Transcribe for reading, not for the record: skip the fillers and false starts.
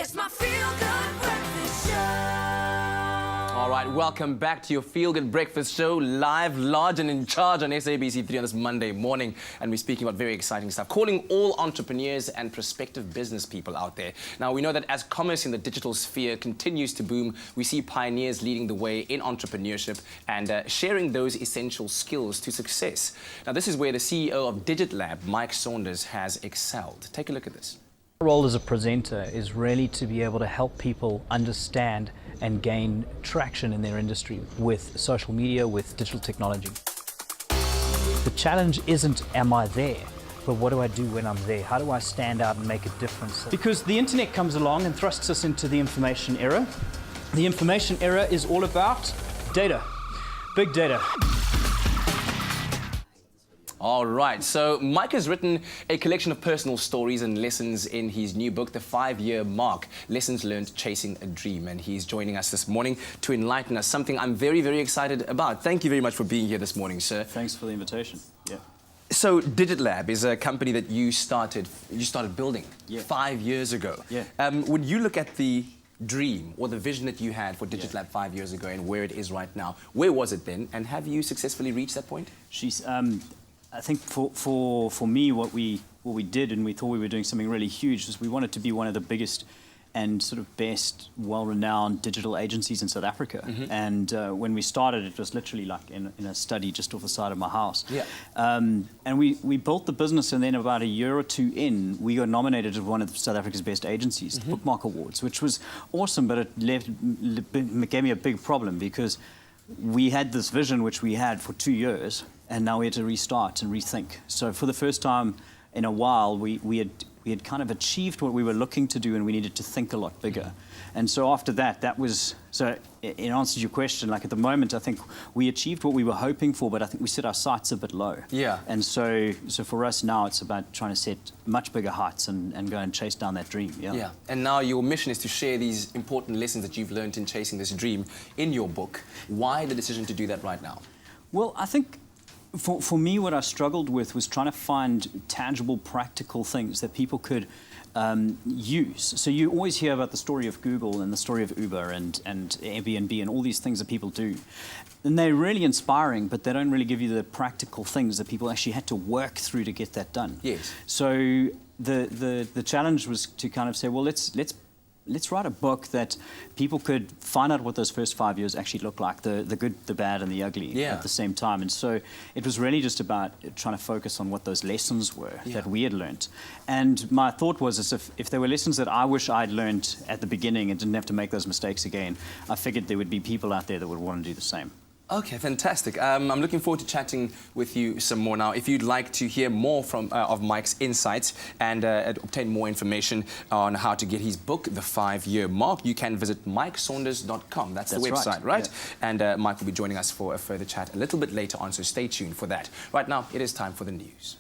It's my feel-good breakfast show. All right, welcome back to your Feel Good Breakfast Show, live, large and in charge on SABC3 on this Monday morning. And we're speaking about very exciting stuff, calling all entrepreneurs and prospective business people out there. Now, we know that as commerce in the digital sphere continues to boom, we see pioneers leading the way in entrepreneurship and sharing those essential skills to success. Now, this is where the CEO of DigitLab, Mike Saunders, has excelled. Take a look at this. Our role as a presenter is really to be able to help people understand and gain traction in their industry with social media, with digital technology. The challenge isn't, am I there? But what do I do when I'm there? How do I stand out and make a difference? Because the internet comes along and thrusts us into the information era. The information era is all about data, big data. All right, so Mike has written a collection of personal stories and lessons in his new book, The 5-Year Mark, Lessons Learned Chasing a Dream. And he's joining us this morning to enlighten us, something I'm very, very excited about. Thank you very much for being here this morning, sir. Thanks for the invitation. Yeah. So DigitLab is a company that you started building 5 years ago. Yeah. When you look at the dream or the vision that you had for DigitLab 5 years ago and where it is right now, where was it then? And have you successfully reached that point? I think for me, what we did, and we thought we were doing something really huge, was we wanted to be one of the biggest and sort of best, well-renowned digital agencies in South Africa. And when we started, it was literally like in a study just off the side of my house. Yeah. And we built the business, and then about a year or two in, we got nominated as one of South Africa's best agencies, the Bookmark Awards, which was awesome, but it gave me a big problem because we had this vision which we had for 2 years, and now we had to restart and rethink. So for the first time in a while, we had kind of achieved what we were looking to do, and we needed to think a lot bigger. And so after that was, so in answer to your question, like at the moment, I think we achieved what we were hoping for, but I think we set our sights a bit low. Yeah. And so for us now, it's about trying to set much bigger heights and go and chase down that dream. Yeah. Yeah. And now your mission is to share these important lessons that you've learned in chasing this dream in your book. Why the decision to do that right now? Well, I think for me, what I struggled with was trying to find tangible, practical things that people could use. So you always hear about the story of Google and the story of Uber and Airbnb and all these things that people do. And they're really inspiring, but they don't really give you the practical things that people actually had to work through to get that done. Yes. So the challenge was to kind of say, well, let's write a book that people could find out what those first 5 years actually look like, the good, the bad, and the ugly at the same time. And so it was really just about trying to focus on what those lessons were that we had learned. And my thought was, as if there were lessons that I wish I'd learned at the beginning and didn't have to make those mistakes again, I figured there would be people out there that would want to do the same. Okay, fantastic. I'm looking forward to chatting with you some more now. If you'd like to hear more of Mike's insights and obtain more information on how to get his book, The 5-Year Mark, you can visit mikesaunders.com. That's the website, right? Yeah. And Mike will be joining us for a further chat a little bit later on, so stay tuned for that. Right now, it is time for the news.